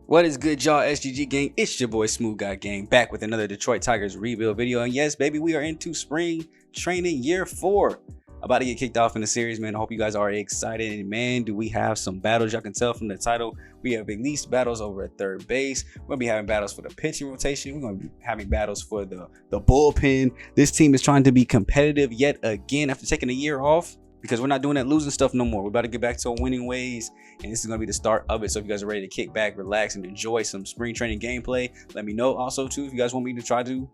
What is good, y'all? SGG gang, it's your boy SmooveGotGame back with another Detroit Tigers rebuild video. And yes, baby, we are into spring training year 4. About to get kicked off in the series, man. I hope you guys are excited. And man, do we have some battles. Y'all can tell from the title, we have at least battles over at third base. We're gonna be having battles for the pitching rotation. We're gonna be having battles for the bullpen. This team is trying to be competitive yet again after taking a year off, because we're not doing that losing stuff no more. We're about to get back to winning ways, and this is going to be the start of it. So if you guys are ready to kick back, relax, and enjoy some spring training gameplay, let me know. Also, too, if you guys want me to try to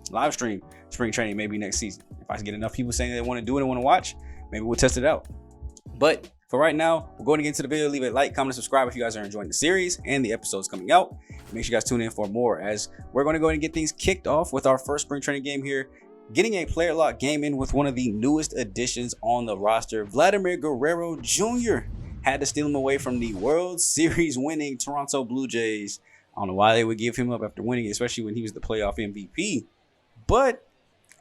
live stream spring training maybe next season. If I can get enough people saying they want to do it and want to watch, maybe we'll test it out. But for right now, we're going to get into the video. Leave a like, comment, and subscribe if you guys are enjoying the series and the episodes coming out. Make sure you guys tune in for more, as we're going to go ahead and get things kicked off with our first spring training game here. Getting a player lock game in with one of the newest additions on the roster, Vladimir Guerrero Jr. Had to steal him away from the World Series winning Toronto Blue Jays. I don't know why they would give him up after winning, especially when he was the playoff MVP. But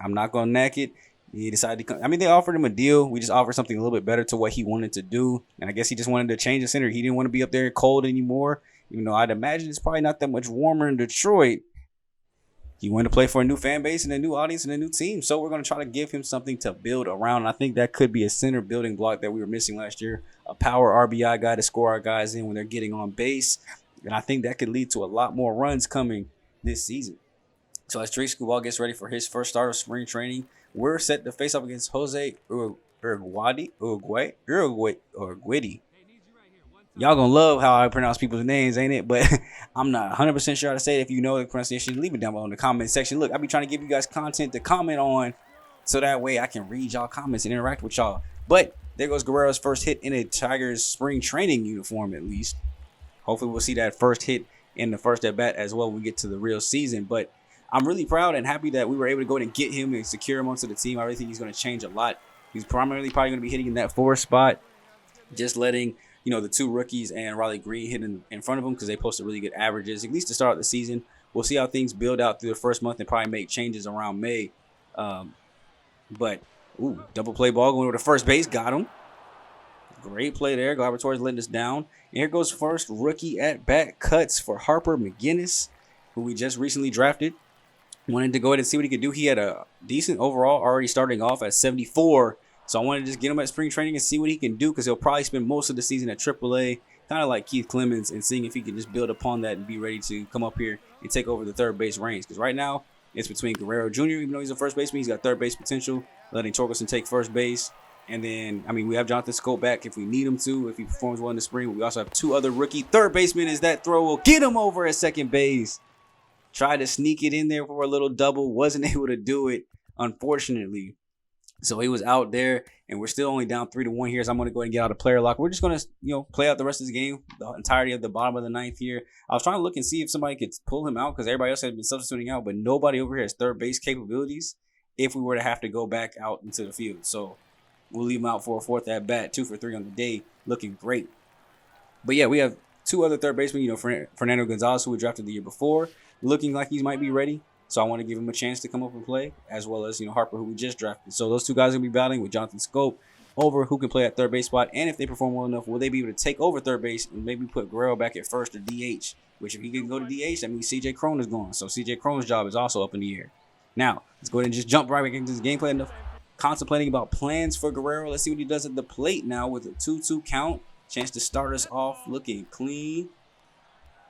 I'm not going to knack it. He decided to come. I mean, they offered him a deal. We just offered something a little bit better to what he wanted to do. And I guess he just wanted to change the center. He didn't want to be up there cold anymore. Even though I'd imagine it's probably not that much warmer in Detroit. He wanted to play for a new fan base and a new audience and a new team. So we're going to try to give him something to build around. And I think that could be a center building block that we were missing last year. A power RBI guy to score our guys in when they're getting on base. And I think that could lead to a lot more runs coming this season. So as Tariq Skubal gets ready for his first start of spring training, we're set to face off against Jose Urguidi. Y'all gonna love how I pronounce people's names, ain't it? But I'm not 100% sure how to say it. If you know the pronunciation, leave it down below in the comment section. Look, I be trying to give you guys content to comment on, so that way I can read y'all comments and interact with y'all. But there goes Guerrero's first hit in a Tigers spring training uniform, at least. Hopefully we'll see that first hit in the first at bat as well when we get to the real season. But I'm really proud and happy that we were able to go ahead and get him and secure him onto the team. I really think he's going to change a lot. He's primarily probably going to be hitting in that 4 spot, just letting the 2 rookies and Riley Green hit in front of him, because they posted really good averages, at least to start the season. We'll see how things build out through the first month and probably make changes around May. But double play ball going over to first base. Got him. Great play there. Gleyber Torres letting us down. And here goes first rookie at bat cuts for Harper McGinnis, who we just recently drafted. Wanted to go ahead and see what he could do. He had a decent overall, already starting off at 74. So I wanted to just get him at spring training and see what he can do, because he'll probably spend most of the season at AAA, kind of like Keith Clemens, and seeing if he can just build upon that and be ready to come up here and take over the third base reins. Because right now, it's between Guerrero Jr., even though he's a first baseman, he's got third base potential, letting Torkelson take first base. And then, we have Jonathan Scope back if we need him to, if he performs well in the spring. We also have 2 other rookie third basemen, as that throw will get him over at second base. Tried to sneak it in there for a little double, wasn't able to do it, unfortunately. So he was out there, and we're still only down 3-1 here. So I'm going to go ahead and get out a player lock. We're just going to, play out the rest of this game, the entirety of the bottom of the 9th here. I was trying to look and see if somebody could pull him out, because everybody else had been substituting out, but nobody over here has third base capabilities if we were to have to go back out into the field. So we'll leave him out for a 4th at bat, 2 for 3 on the day, looking great. But yeah, we have 2 other third basemen, Fernando Gonzalez, who we drafted the year before, looking like he might be ready. So I want to give him a chance to come up and play, as well as, Harper, who we just drafted. So those 2 guys will be battling with Jonathan Scope over who can play at third base spot. And if they perform well enough, will they be able to take over third base and maybe put Guerrero back at first or DH? Which, if he can go to DH, that means CJ Cron is gone. So CJ Cron's job is also up in the air. Now, let's go ahead and just jump right back into this gameplay. Enough contemplating about plans for Guerrero. Let's see what he does at the plate now with a 2-2 count. Chance to start us off looking clean.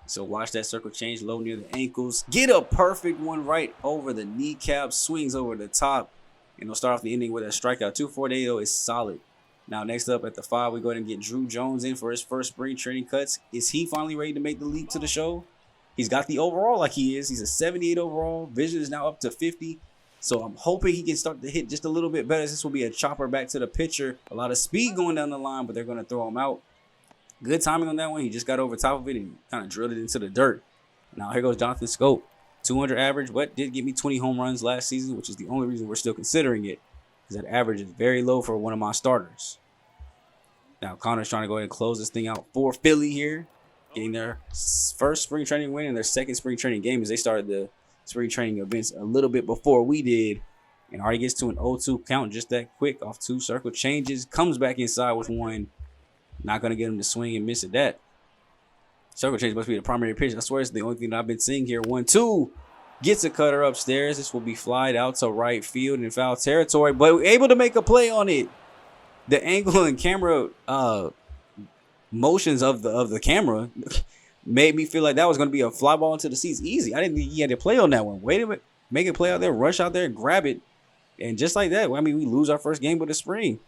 So watch that circle change low near the ankles. Get a perfect one right over the kneecap. Swings over the top. And he'll start off the inning with a strikeout. 2-4 though is solid. Now next up at the 5, we go ahead and get Drew Jones in for his first spring training cuts. Is he finally ready to make the leap to the show? He's got the overall like he is. He's a 78 overall. Vision is now up to 50. So I'm hoping he can start to hit just a little bit better. This will be a chopper back to the pitcher. A lot of speed going down the line, but they're going to throw him out. Good timing on that one. He just got over top of it and kind of drilled it into the dirt. Now here goes Jonathan Scope. 200 average, but did give me 20 home runs last season, which is the only reason we're still considering it, because that average is very low for one of my starters. Now Connor's trying to go ahead and close this thing out for Philly here, getting their first spring training win and their second spring training game, as they started the spring training events a little bit before we did. And already gets to an 0-2 count just that quick off 2 circle changes. Comes back inside with one. Not going to get him to swing and miss at that. Circle change must be the primary pitch. I swear it's the only thing that I've been seeing here. 1-2. Gets a cutter upstairs. This will be flied out to right field in foul territory, but we're able to make a play on it. The angle and camera motions of the camera made me feel like that was going to be a fly ball into the seats easy. I didn't think he had to play on that one. Wait a minute. Make a play out there. Rush out there. Grab it. And just like that, I mean, we lose our first game of the spring.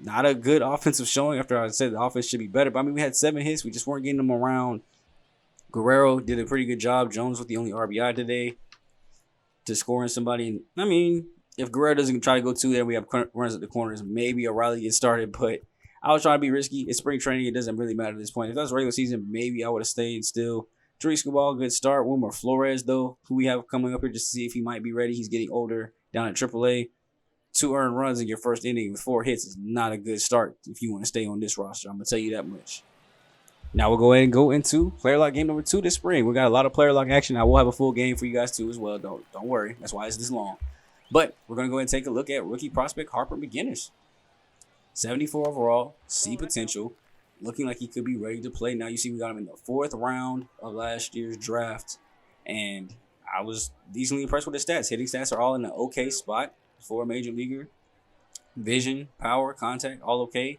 Not a good offensive showing after I said the offense should be better. But, I mean, we had 7 hits. We just weren't getting them around. Guerrero did a pretty good job. Jones with the only RBI today to scoring somebody. I mean, if Guerrero doesn't try to go 2 there, we have runs at the corners. Maybe O'Reilly gets started. But I was trying to be risky. It's spring training. It doesn't really matter at this point. If that was regular season, maybe I would have stayed still. Tariq Ball, good start. Wilmer Flores, though, who we have coming up here just to see if he might be ready. He's getting older down at AAA. 2 earned runs in your first inning with 4 hits is not a good start if you want to stay on this roster. I'm going to tell you that much. Now we'll go ahead and go into player lock game number 2 this spring. We got a lot of player lock action. I will have a full game for you guys too as well. Don't worry. That's why it's this long. But we're going to go ahead and take a look at rookie prospect Harper McGinnis. 74 overall, C potential. Looking like he could be ready to play. Now you see we got him in the 4th round of last year's draft. And I was decently impressed with his stats. Hitting stats are all in an okay spot for a major leaguer. Vision, power, contact, all okay.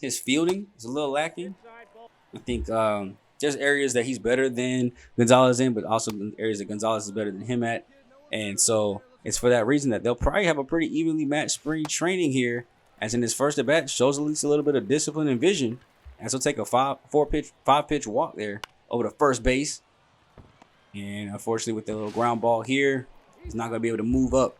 His fielding is a little lacking. I think there's areas that he's better than Gonzalez in, but also areas that Gonzalez is better than him at. And so it's for that reason that they'll probably have a pretty evenly matched spring training here, as in his first at bat shows at least a little bit of discipline and vision. And so take a 5-pitch walk there over to first base. And unfortunately with the little ground ball here, he's not going to be able to move up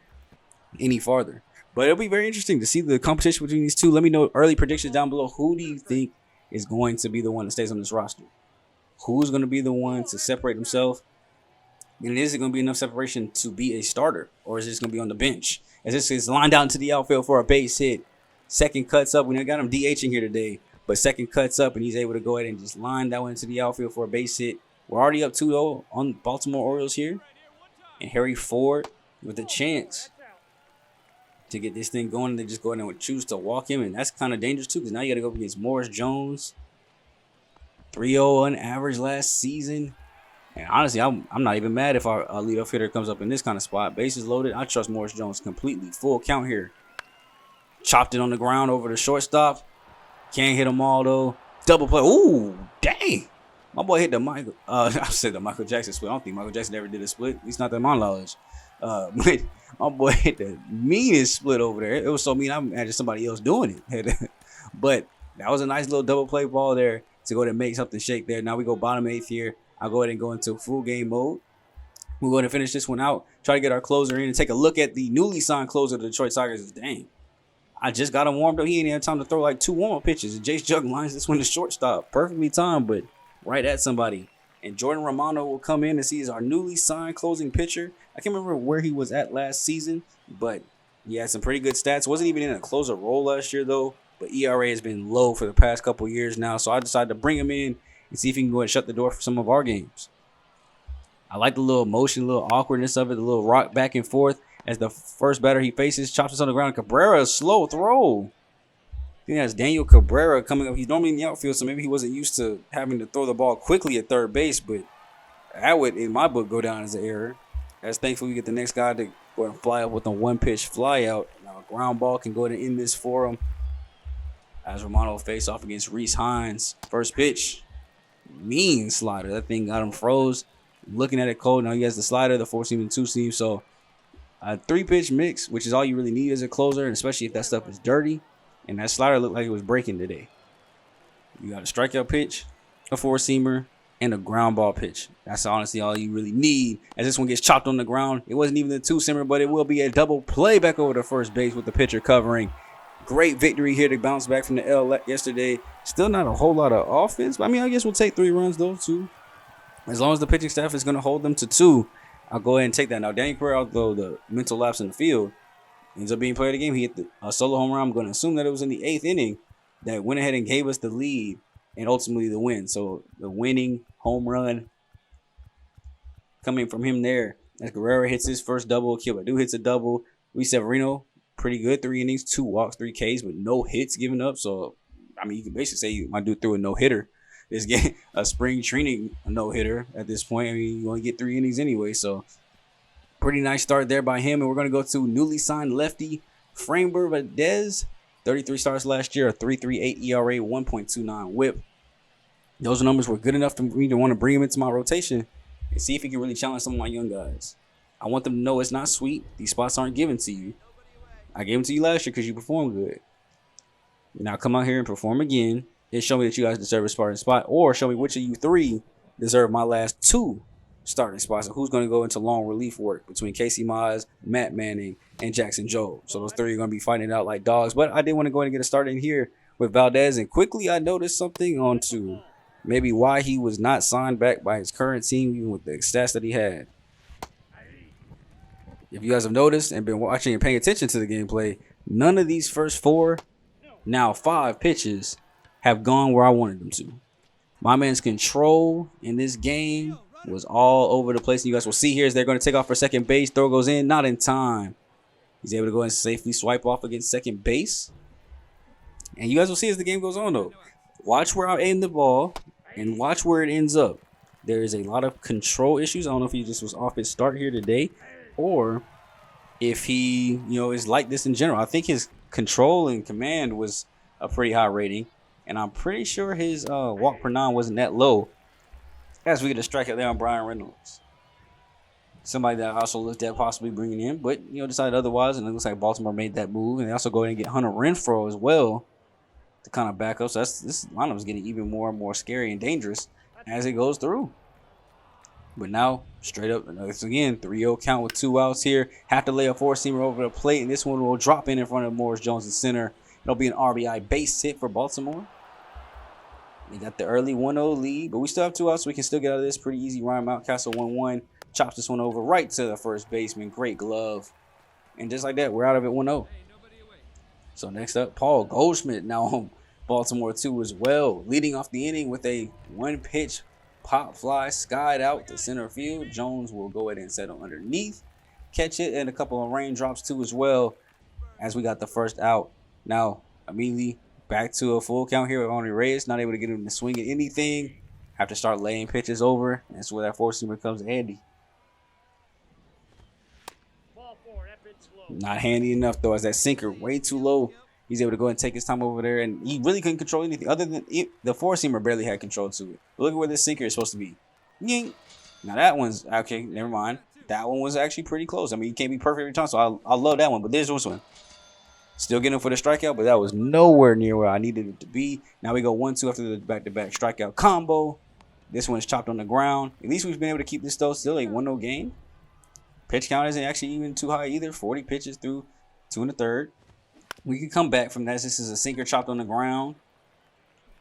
any farther. But it'll be very interesting to see the competition between these two. Let me know early predictions down below. Who do you think is going to be the one that stays on this roster? Who's going to be the one to separate himself? And is it going to be enough separation to be a starter? Or is it just going to be on the bench? As this is lined out into the outfield for a base hit. Second cuts up. We got him DHing here today. But second cuts up and he's able to go ahead and just line that one into the outfield for a base hit. We're already up 2-0 on Baltimore Orioles here. And Harry Ford with a chance to get this thing going. They just go ahead and choose to walk him. And that's kind of dangerous too, because now you got to go up against Morris Jones. 3-0 on average last season. And honestly, I'm not even mad if our leadoff hitter comes up in this kind of spot. Bases loaded. I trust Morris Jones completely. Full count here. Chopped it on the ground over the shortstop. Can't hit them all though. Double play. Ooh, dang. My boy hit the Michael. I said the Michael Jackson split. I don't think Michael Jackson ever did a split. At least not that my knowledge. But my boy hit the meanest split over there. It was so mean I imagined somebody else doing it. But that was a nice little double play ball there to go ahead and make something shake there. Now we go bottom 8th here. I'll go ahead and go into full game mode. We'll go ahead and finish this one out. Try to get our closer in and take a look at the newly signed closer of the Detroit Tigers. Dang. I just got him warmed up. He ain't had time to throw like 2 warm-up pitches. And Jace Jug lines this one to shortstop. Perfectly timed, but right at somebody. And Jordan Romano will come in and see as our newly signed closing pitcher. I can't remember where he was at last season, but he had some pretty good stats. Wasn't even in a closer role last year, though. But ERA has been low for the past couple years now. So I decided to bring him in and see if he can go and shut the door for some of our games. I like the little motion, little awkwardness of it, the little rock back and forth. As the first batter he faces, chops us on the ground. Cabrera, slow throw. I think that's Daniel Cabrera coming up. He's normally in the outfield, so maybe he wasn't used to having to throw the ball quickly at third base. But that would, in my book, go down as an error. As thankfully we get the next guy to go and fly up with a 1-pitch fly out. Now a ground ball can go ahead and end this for him. As Romano face off against Reese Hines. First pitch. Mean slider. That thing got him froze. Looking at it cold. Now he has the slider, the 4-seam and 2-seam. So a 3-pitch mix, which is all you really need as a closer, and especially if that stuff is dirty. And that slider looked like it was breaking today. You got a strikeout pitch, a 4-seamer, and a ground ball pitch. That's honestly all you really need. As this one gets chopped on the ground, it wasn't even a 2-seamer, but it will be a double play back over to first base with the pitcher covering. Great victory here to bounce back from the L yesterday. Still not a whole lot of offense. I mean, I guess we'll take 3 runs, though, too. As long as the pitching staff is going to hold them to 2, I'll go ahead and take that. Now, Daniel Cabrera, although the mental lapse in the field, ends up being player of the game. He hit a solo home run. I'm going to assume that it was in the 8th inning that went ahead and gave us the lead and ultimately the win. So the winning home run coming from him there. As Guerrero hits his first double, Kilbadu hits a double. Luis Severino, pretty good. 3 innings, 2 walks, 3 Ks, but no hits given up. So, I mean, you can basically say my dude threw a no-hitter. this game a spring training no-hitter at this point. I mean, you only get 3 innings anyway, so pretty nice start there by him. And we're going to go to newly signed lefty Framber Valdez. 33 starts last year, a 3.38 ERA, 1.29 whip. Those numbers were good enough for me to want to bring him into my rotation and see if he can really challenge some of my young guys. I want them to know it's not sweet. These spots aren't given to you. I gave them to you last year because you performed good. Now come out here and perform again and show me that you guys deserve a starting spot, or show me which of you 3 deserve my last 2 starting spots and who's going to go into long relief work between Casey Mize, Matt Manning, and Jackson Jobe. So those 3 are going to be fighting it out like dogs. But I did want to go ahead and get a start in here with Valdez. And quickly I noticed something onto maybe why he was not signed back by his current team, even with the stats that he had. If you guys have noticed and been watching and paying attention to the gameplay, none of these first 4, now 5 pitches have gone where I wanted them to. My man's control in this game was all over the place. And you guys will see here as they're going to take off for second base. Throw goes in, not in time. He's able to go and safely swipe off against second base. And you guys will see as the game goes on, though. Watch where I aim the ball and watch where it ends up. There is a lot of control issues. I don't know if he just was off his start here today, or if he, is like this in general. I think his control and command was a pretty high rating, and I'm pretty sure his walk per 9 wasn't that low. As we get a strikeout there on Brian Reynolds, somebody that I also looked at possibly bringing in, but decided otherwise, and it looks like Baltimore made that move, and they also go ahead and get Hunter Renfroe as well to kind of back up. So this lineup is getting even more and more scary and dangerous as it goes through. But now, straight up, it's again 3-0 count with 2 outs here. Have to lay a 4-seamer over the plate, and this one will drop in front of Morris Jones in center. It'll be an RBI base hit for Baltimore. They got the early 1-0 lead, but we still have 2 outs, so we can still get out of this. Pretty easy. Ryan Mountcastle 1-1. Chops this one over right to the first baseman. Great glove. And just like that, we're out of it 1-0. So next up, Paul Goldschmidt now on Baltimore 2 as well. Leading off the inning with a 1-pitch pop fly skied out to center field. Jones will go ahead and settle underneath. Catch it, and a couple of raindrops too as well as we got the first out. Now, immediately back to a full count here with Only Reyes. Not able to get him to swing at anything. Have to start laying pitches over. That's where that 4-seamer comes handy. Not handy enough, though, as that sinker way too low. He's able to go and take his time over there, and he really couldn't control anything other than it. The 4-seamer barely had control to it. Look at where this sinker is supposed to be. Ying. Now that one's okay. Never mind. That one was actually pretty close. I mean, you can't be perfect every time, so I love that one. But there's this one. Still getting for the strikeout, but that was nowhere near where I needed it to be. Now we go 1-2 after the back-to-back strikeout combo. This one's chopped on the ground. At least we've been able to keep this, though. Still a 1-0 game. Pitch count isn't actually even too high either. 40 pitches through 2 1/3. We can come back from that. This is a sinker chopped on the ground.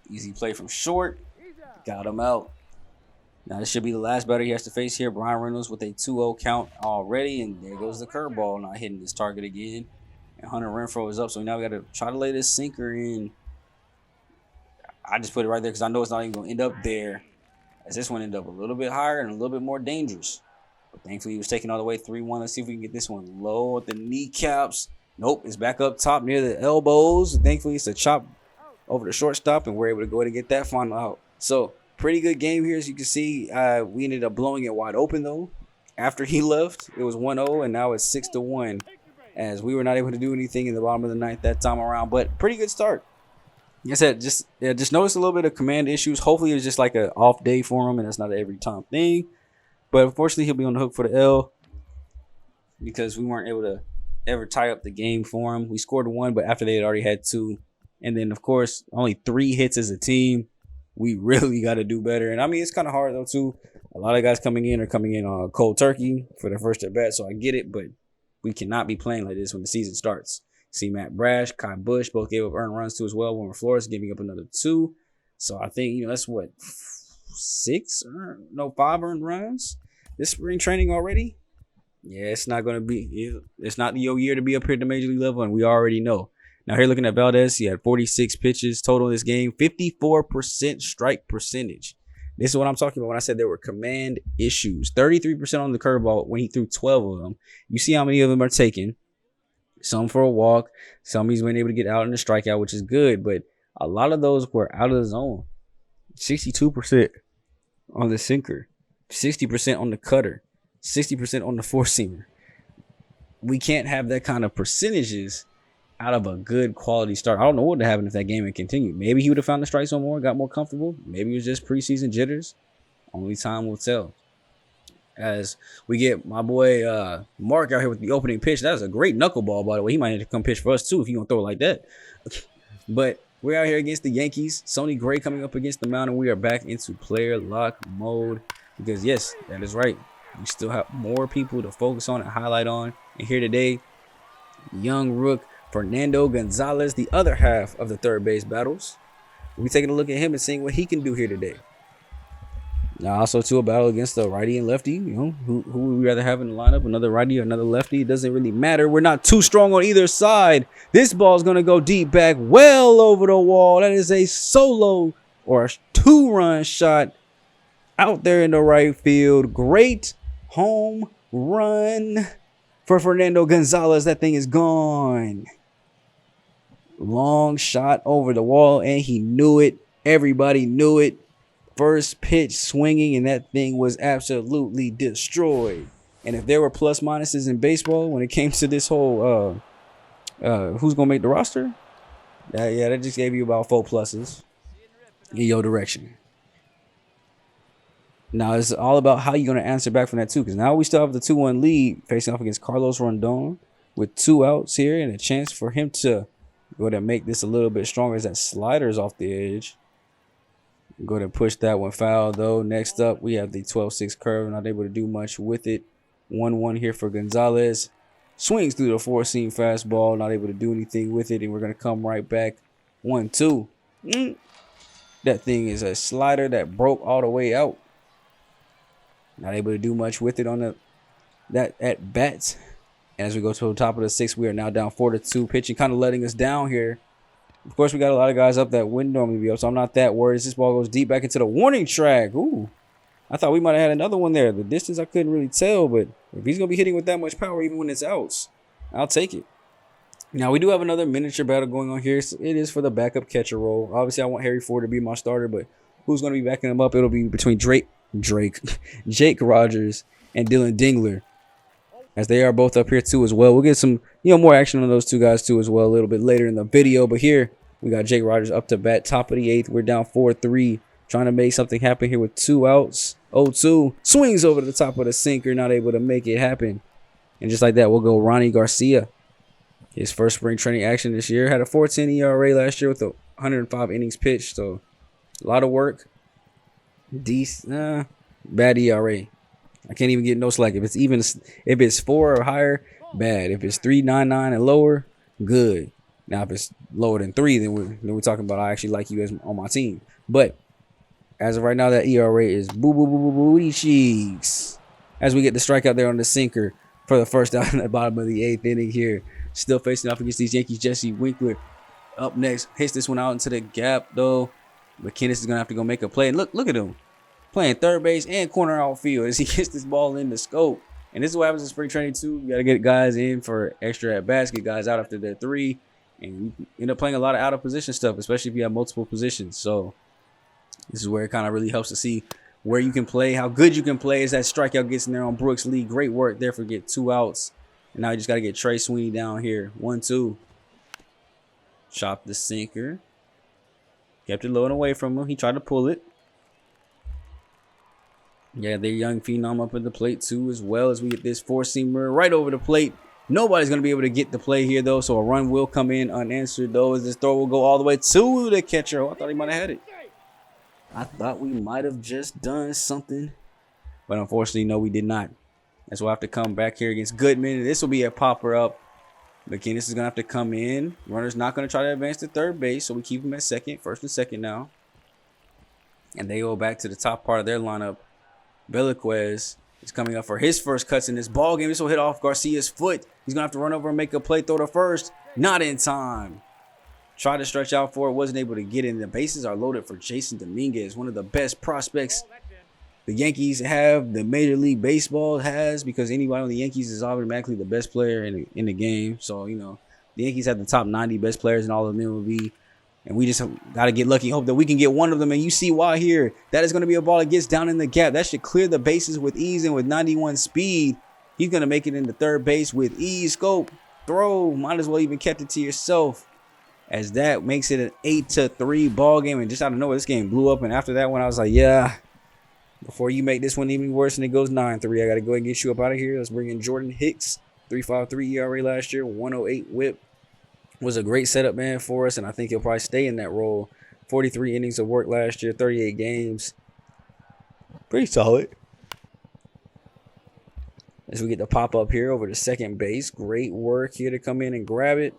Easy play from short. Got him out. Now this should be the last batter he has to face here. Brian Reynolds with a 2-0 count already. And there goes the curveball, not hitting his target again. And Hunter Renfroe is up. So now we got to try to lay this sinker in. I just put it right there because I know it's not even going to end up there. As this one ended up a little bit higher and a little bit more dangerous. But thankfully he was taking all the way 3-1. Let's see if we can get this one low at the kneecaps. Nope, it's back up top near the elbows. Thankfully, it's a chop over the shortstop, and we're able to go ahead and get that final out. So, pretty good game here. As you can see, we ended up blowing it wide open, though. After he left, it was 1-0, and now it's 6-1, as we were not able to do anything in the bottom of the ninth that time around. But pretty good start. Like I said, just noticed a little bit of command issues. Hopefully, it was just like an off day for him, and that's not an every time thing. But unfortunately, he'll be on the hook for the L because we weren't able to ever tie up the game for him. We scored 1, but after they had already had 2. And then, of course, only 3 hits as a team. We really got to do better. And, I mean, it's kind of hard, though, too. A lot of guys coming in on cold turkey for their first at-bat, so I get it. But we cannot be playing like this when the season starts. See Matt Brash, Kai Bush both gave up earned runs, too, as well. Wilmer Flores giving up another 2. So I think, that's what, 5 earned runs this spring training already? Yeah, it's not going to be – it's not your year to be up here at the major league level, and we already know. Now, here looking at Valdez, he had 46 pitches total in this game, 54% strike percentage. This is what I'm talking about when I said there were command issues. 33% on the curveball when he threw 12 of them. You see how many of them are taken. Some for a walk. Some he's been able to get out in the strikeout, which is good, but a lot of those were out of the zone. 62% on the sinker, 60% on the cutter, 60% on the four seamer. We can't have that kind of percentages out of a good quality start. I don't know what would have happened if that game had continued. Maybe he would have found the strike zone more, got more comfortable. Maybe it was just preseason jitters. Only time will tell. As we get my boy Mark out here with the opening pitch. That was a great knuckleball, by the way. He might have to come pitch for us too if you gonna throw it like that. But we're out here against the Yankees. Sonny Gray coming up against the mound, and we are back into player lock mode. Because yes, that is right. We still have more people to focus on and highlight on. And here today, young rook Fernando Gonzalez, the other half of the third base battles. We're taking a look at him and seeing what he can do here today. Now, also to a battle against the righty and lefty. You know, who would we rather have in the lineup? Another righty or another lefty? It doesn't really matter. We're not too strong on either side. This ball is going to go deep back, well over the wall. That is a solo or a two-run shot out there in the right field. Great home run for Fernando Gonzalez. That thing is gone. Long shot over the wall, and he knew it. Everybody knew it. First pitch swinging, and that thing was absolutely destroyed. And if there were plus minuses in baseball when it came to this whole who's gonna make the roster, that just gave you about 4 pluses in your direction. Now it's all about how you're gonna answer back from that too, because now we still have the 2-1 lead facing off against Carlos Rondon with 2 outs here and a chance for him to go to make this a little bit stronger as that slider's off the edge. Go ahead and push that one foul, though. Next up, we have the 12-6 curve. Not able to do much with it. 1-1 here for Gonzalez. Swings through the 4-seam fastball. Not able to do anything with it. And we're going to come right back. 1-2. That thing is a slider that broke all the way out. Not able to do much with it on that at bat. And as we go to the top of the 6th, we are now down 4-2. Pitching kind of letting us down here. Of course, we got a lot of guys up that wouldn't normally be up, so I'm not that worried. This ball goes deep back into the warning track. Ooh, I thought we might have had another one there. The distance I couldn't really tell, but if he's going to be hitting with that much power, even when it's outs, I'll take it. Now, we do have another miniature battle going on here. So it is for the backup catcher role. Obviously, I want Harry Ford to be my starter, but who's going to be backing him up? It'll be between Jake Rogers and Dylan Dingler, as they are both up here too as well. We'll get some, more action on those two guys too as well a little bit later in the video. But here we got Jake Rogers up to bat, top of the 8th. We're down 4-3, trying to make something happen here with 2 outs. 0-2, swings over to the top of the sinker, not able to make it happen. And just like that, we'll go Ronnie Garcia. His first spring training action this year. Had a 4.10 ERA last year with 105 innings pitched. So a lot of work. Bad ERA. I can't even get no slack. If it's 4 or higher, bad. If it's 3.99 and lower, good. Now if it's lower than 3, then we're talking about I actually like you as on my team. But as of right now, that ERA is booty cheeks. As we get the strikeout there on the sinker for the first out in the bottom of the 8th inning here. Still facing off against these Yankees. Jesse Winkler up next. Hits this one out into the gap though. McKinnis is gonna have to go make a play. And look at him. Playing third base and corner outfield as he gets this ball in the scope. And this is what happens in spring training too. You got to get guys in for extra at-bats, get guys out after their 3. And you end up playing a lot of out-of-position stuff, especially if you have multiple positions. So this is where it kind of really helps to see where you can play, how good you can play as that strikeout gets in there on Brooks Lee. Great work there for get 2 outs. And now you just got to get Trey Sweeney down here. 1-2. Chopped the sinker. Kept it low and away from him. He tried to pull it. Yeah, their young phenom up at the plate too, as well as we get this 4-seamer right over the plate. Nobody's going to be able to get the play here, though, so a run will come in unanswered, though, as this throw will go all the way to the catcher. Oh, I thought he might have had it. I thought we might have just done something, but unfortunately, no, we did not. That's why I have to come back here against Goodman. This will be a popper up. McKinnis is going to have to come in. Runner's not going to try to advance to third base, so we keep him at second, first and second now. And they go back to the top part of their lineup. Velasquez is coming up for his first cuts in this ball game. This will hit off Garcia's foot. He's going to have to run over and make a play, throw to first. Not in time. Tried to stretch out for it, wasn't able to get in. The bases are loaded for Jason Dominguez, one of the best prospects the Yankees have, the Major League Baseball has, because anybody on the Yankees is automatically the best player in the game. So, the Yankees have the top 90 best players in all of MLB. And we just got to get lucky, hope that we can get one of them. And you see why here. That is going to be a ball that gets down in the gap. That should clear the bases with ease, and with 91 speed, he's going to make it into third base with ease. Scope, throw. Might as well even kept it to yourself, as that makes it an 8-3 ball game. And just out of nowhere, this game blew up. And after that one, I was like, yeah, before you make this one even worse and it goes 9-3, I got to go ahead and get you up out of here. Let's bring in Jordan Hicks. 3.53 ERA last year, 108 whip. Was a great setup man for us, and I think he'll probably stay in that role. 43 innings of work last year, 38 games. Pretty solid. As we get the pop up here over to second base. Great work here to come in and grab it.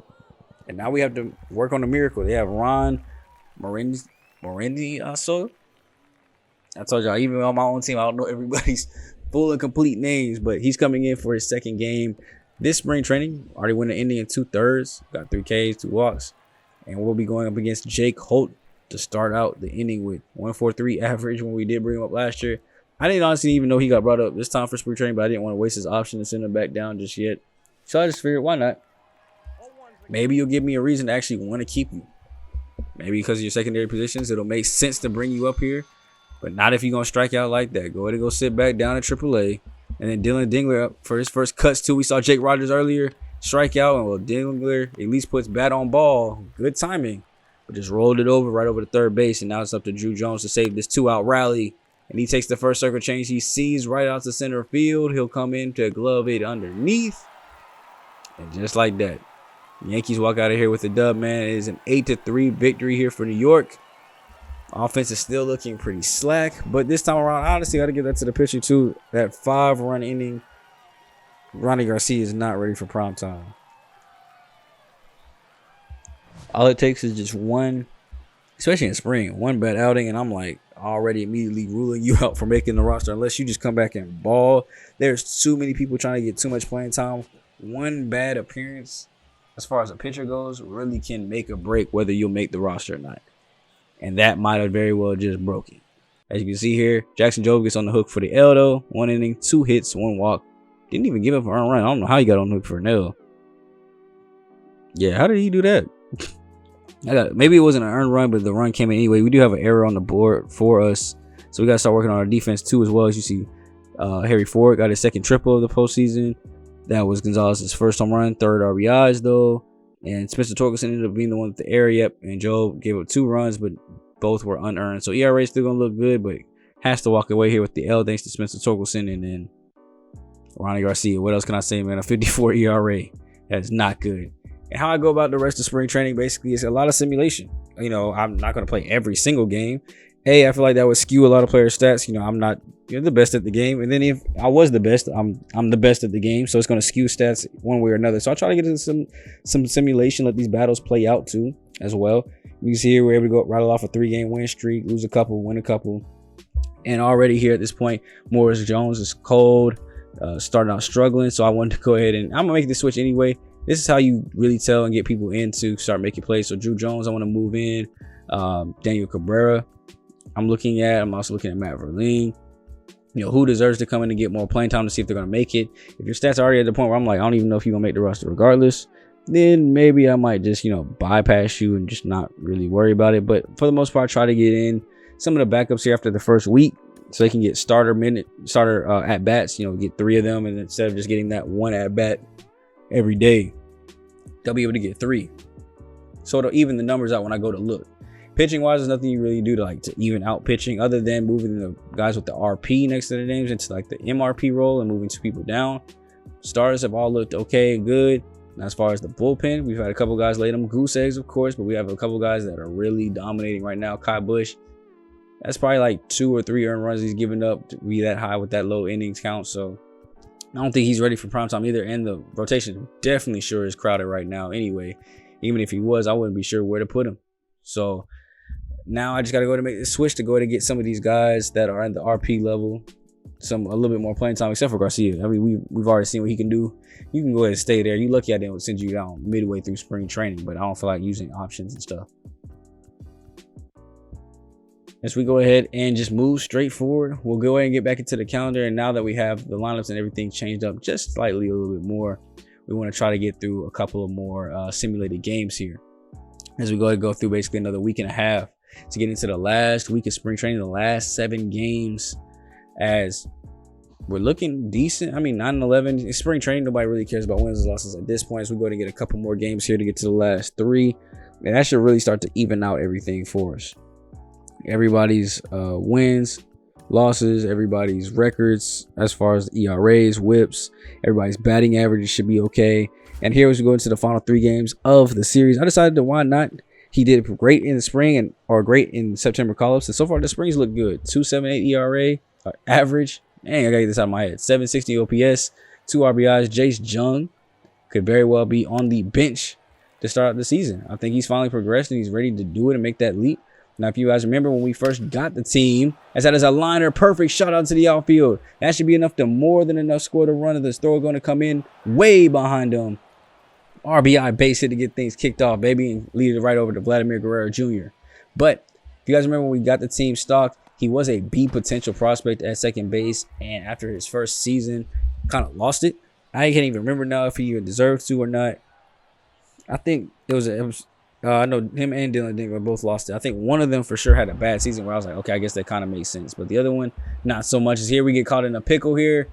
And now we have to work on the miracle. They have Ron Morendi also. I told y'all, even on my own team, I don't know everybody's full and complete names, but he's coming in for his second game this spring training. Already won the inning in 2/3. Got 3 Ks, 2 walks. And we'll be going up against Jake Holt to start out the inning with 1.43 average when we did bring him up last year. I didn't honestly even know he got brought up this time for spring training, but I didn't want to waste his option and send him back down just yet. So I just figured, why not? Maybe you'll give me a reason to actually want to keep you. Maybe because of your secondary positions, it'll make sense to bring you up here. But not if you're going to strike out like that. Go ahead and go sit back down at AAA. And then Dylan Dingler up for his first cuts, too. We saw Jake Rogers earlier strike out. And well, Dingler at least puts bat on ball. Good timing. But just rolled it over right over to third base. And now it's up to Drew Jones to save this 2-out rally. And he takes the first circle change. He sees right out to center field. He'll come in to glove it underneath. And just like that, the Yankees walk out of here with the dub, man. It is an 8-3 victory here for New York. Offense is still looking pretty slack, but this time around, honestly, I got to give that to the pitcher too. That 5-run inning, Ronnie Garcia is not ready for prime time. All it takes is just one, especially in spring, one bad outing, and I'm like already immediately ruling you out for making the roster unless you just come back and ball. There's too many people trying to get too much playing time. One bad appearance, as far as a pitcher goes, really can make or break whether you'll make the roster or not. And that might have very well just broken. As you can see here, Jackson Jobe gets on the hook for the L, though. 1 inning, 2 hits, 1 walk. Didn't even give up an earned run. I don't know how he got on the hook for an L. Yeah, how did he do that? Maybe it wasn't an earned run, but the run came in anyway. We do have an error on the board for us. So we got to start working on our defense, too, as well. As you see, Harry Ford got his second triple of the postseason. That was Gonzalez's first home run, 3rd RBIs, though. And Spencer Torkelson ended up being the one with the error. Yep. And Joe gave up 2 runs, but both were unearned. So ERA is still going to look good, but has to walk away here with the L thanks to Spencer Torkelson. And then Ronnie Garcia. What else can I say, man? A 54 ERA. That's not good. And how I go about the rest of spring training basically is a lot of simulation. You know, I'm not going to play every single game. I feel like that would skew a lot of players' stats. You know, I'm not the best at the game. And then if I was the best, I'm the best at the game. So it's going to skew stats one way or another. So I try to get into some simulation, let these battles play out too as well. You can see here we're able to go rattle off a 3-game win streak, lose a couple, win a couple. And already here at this point, Morris Jones is cold, starting out struggling. So I wanted to go ahead and I'm going to make this switch anyway. This is how you really tell and get people in to start making plays. So Drew Jones, I want to move in. Daniel Cabrera. I'm also looking at Matt Verlaine. You know, who deserves to come in and get more playing time to see if they're going to make it. If your stats are already at the point where I'm like, I don't even know if you're going to make the roster regardless, then maybe I might just, you know, bypass you and just not really worry about it. But for the most part, try to get in some of the backups here after the first week so they can get starter at bats, you know, get 3 of them. And instead of just getting that 1 at bat every day, they'll be able to get 3. So it'll even the numbers out when I go to look. Pitching wise, there's nothing you really do to even out pitching other than moving the guys with the RP next to their names into like the MRP role and moving 2 people down. Starters have all looked okay and good. And as far as the bullpen, we've had a couple guys lay them goose eggs, of course, but we have a couple guys that are really dominating right now. Kai Bush, that's probably like 2 or 3 earned runs he's given up to be that high with that low innings count. So I don't think he's ready for prime time either. And the rotation definitely sure is crowded right now anyway. Even if he was, I wouldn't be sure where to put him. So now I just got to go ahead and make the switch to go ahead and get some of these guys that are at the RP level a little bit more playing time, except for Garcia. I mean, we've already seen what he can do. You can go ahead and stay there. You lucky I didn't send you down midway through spring training, but I don't feel like using options and stuff. As we go ahead and just move straight forward, we'll go ahead and get back into the calendar. And now that we have the lineups and everything changed up just slightly a little bit more, we want to try to get through a couple of more simulated games here. as we go through basically another week and a half to get into the last week of spring training, the last 7 games, as we're looking decent. I mean, 9-11 spring training, nobody really cares about wins and losses at this point. So we're going to get a couple more games here to get to the last 3, and that should really start to even out everything for us. Everybody's wins, losses, everybody's records as far as ERAs, whips, everybody's batting averages should be okay. And here as we go into the final 3 games of the series, I decided to why not. He did great in the spring or great in September call-ups, and so far the springs look good. 2.78 ERA average. Dang, I gotta get this out of my head. 760 OPS, 2 RBIs. Jace Jung could very well be on the bench to start the season. I think he's finally progressed and he's ready to do it and make that leap. Now, if you guys remember when we first got the team, as that is a liner, perfect shot out to the outfield. That should be enough to more than enough score to run. This throw going to come in way behind him. RBI base hit to get things kicked off, baby, and lead it right over to Vladimir Guerrero Jr. But if you guys remember when we got the team stocked, he was a B potential prospect at second base, and after his first season, kind of lost it. I can't even remember now if he even deserved to or not. I think I know him and Dylan Dingler both lost it. I think one of them for sure had a bad season where I was like, okay, I guess that kind of makes sense. But the other one, not so much. As here we get caught in a pickle here.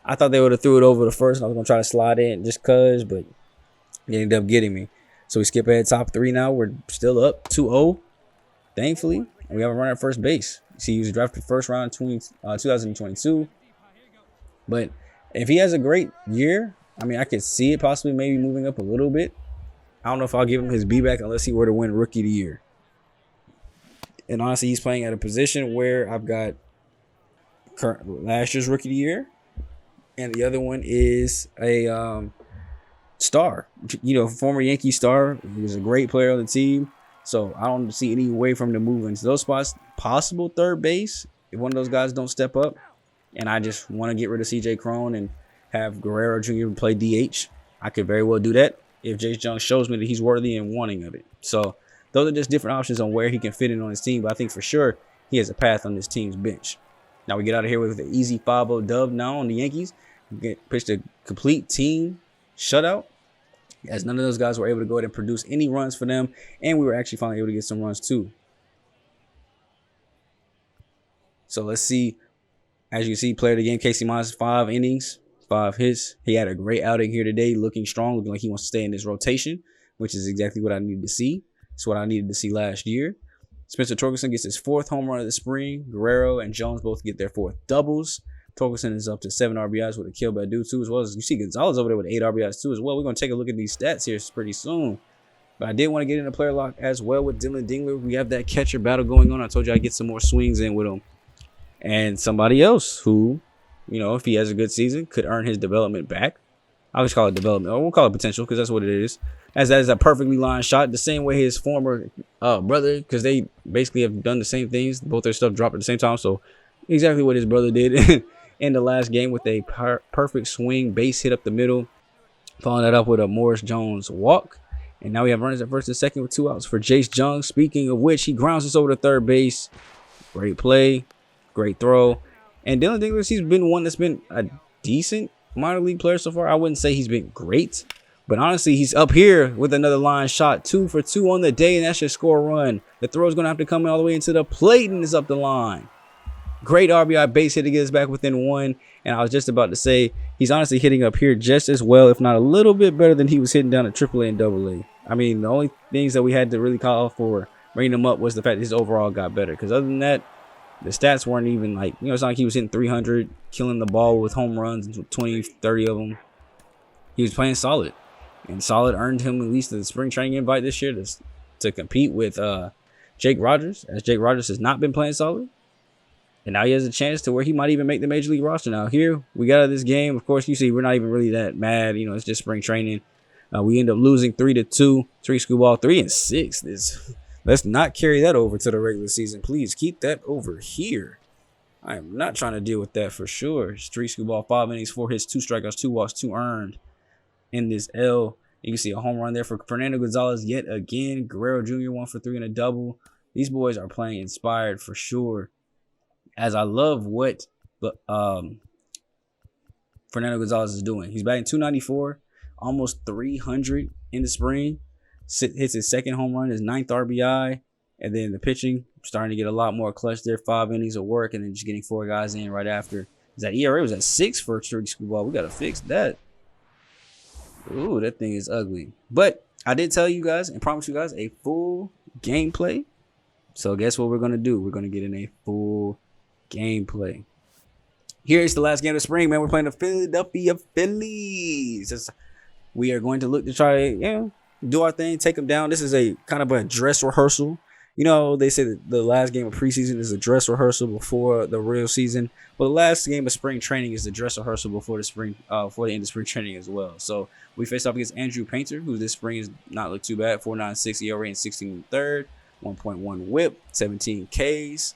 I thought they would have threw it over the first, and I was going to try to slide in just because, but they ended up getting me. So we skip ahead top 3 now. We're still up 2-0, thankfully. And we have a runner at first base. See, he was drafted first round 2022. But if he has a great year, I mean, I could see it possibly maybe moving up a little bit. I don't know if I'll give him his B back unless he were to win Rookie of the Year. And honestly, he's playing at a position where I've got last year's Rookie of the Year, and the other one is a star. You know, former Yankee star. He was a great player on the team. So I don't see any way for him to move into those spots. Possible third base if one of those guys don't step up. And I just want to get rid of CJ Cron and have Guerrero Jr. play DH. I could very well do that if Jace Jung shows me that he's worthy and wanting of it. So those are just different options on where he can fit in on his team. But I think for sure he has a path on this team's bench. Now we get out of here with an easy 5-0 dub now on the Yankees. Pitched a complete team shutout, as none of those guys were able to go ahead and produce any runs for them. And we were actually finally able to get some runs too. So let's see. As you see, player of the game, Casey Mize, 5 innings, 5 hits. He had a great outing here today, looking strong, looking like he wants to stay in this rotation, which is exactly what I needed to see. It's what I needed to see last year. Spencer Torkelson gets his 4th home run of the spring. Guerrero and Jones both get their 4th doubles. Torkelson is up to 7 RBIs with a kill by due too, as well as you see Gonzalez over there with 8 RBIs too as well. We're going to take a look at these stats here pretty soon. But I did want to get in a player lock as well with Dylan Dingler. We have that catcher battle going on. I told you I'd get some more swings in with him. And somebody else who, you know, if he has a good season, could earn his development back. I'll just call it development. I won't call it potential because that's what it is. As that is a perfectly lined shot, the same way his former brother, because they basically have done the same things. Both their stuff dropped at the same time. So exactly what his brother did in the last game with a perfect swing, base hit up the middle. Following that up with a Morris Jones walk. And now we have runners at first and second with 2 outs for Jace Jung. Speaking of which, he grounds us over to third base. Great play. Great throw. And Dylan Dingler, he's been one that's been a decent minor league player so far. I wouldn't say he's been great, but honestly, he's up here with another line shot. 2 for 2 on the day, and that should score a run. The throw is going to have to come all the way into the plate, and it's up the line. Great RBI base hit to get us back within 1. And I was just about to say, he's honestly hitting up here just as well, if not a little bit better than he was hitting down at AAA and AA. I mean, the only things that we had to really call for bringing him up was the fact that his overall got better. Because other than that, the stats weren't even like, you know, it's not like he was hitting 300, killing the ball with home runs, 20, 30 of them. He was playing solid. And solid earned him at least the spring training invite this year to compete with Jake Rogers, as Jake Rogers has not been playing solid. And now he has a chance to where he might even make the Major League roster. Now here, we got out of this game. Of course, you see, we're not even really that mad. You know, it's just spring training. We end up losing 3-2, 3 school ball, 3-6. Let's not carry that over to the regular season. Please keep that over here. I am not trying to deal with that for sure. It's 3 school ball, 5 innings, 4 hits, 2 strikeouts, 2 walks, 2 earned in this L. You can see a home run there for Fernando Gonzalez yet again. Guerrero Jr. 1 for 3 and a double. These boys are playing inspired for sure. As I love what Fernando Gonzalez is doing. He's batting .294, almost .300 in the spring. hits his second home run, his 9th RBI. And then the pitching, starting to get a lot more clutch there. 5 innings of work, and then just getting 4 guys in right after. That ERA was at 6 for a street screwball. We got to fix that. Ooh, that thing is ugly. But I did tell you guys and promise you guys a full gameplay. So guess what we're going to do? We're going to get in a full gameplay. Here's the last game of spring, man. We're playing the Philadelphia Phillies. We are going to look to try to, do our thing, take them down. This is a kind of a dress rehearsal. You know, they say that the last game of preseason is a dress rehearsal before the real season. But the last game of spring training is the dress rehearsal before the end of spring training as well. So we faced off against Andrew Painter, who this spring has not looked too bad. 4.96 ERA and 16 1/3, 1.1 WHIP, 17 Ks,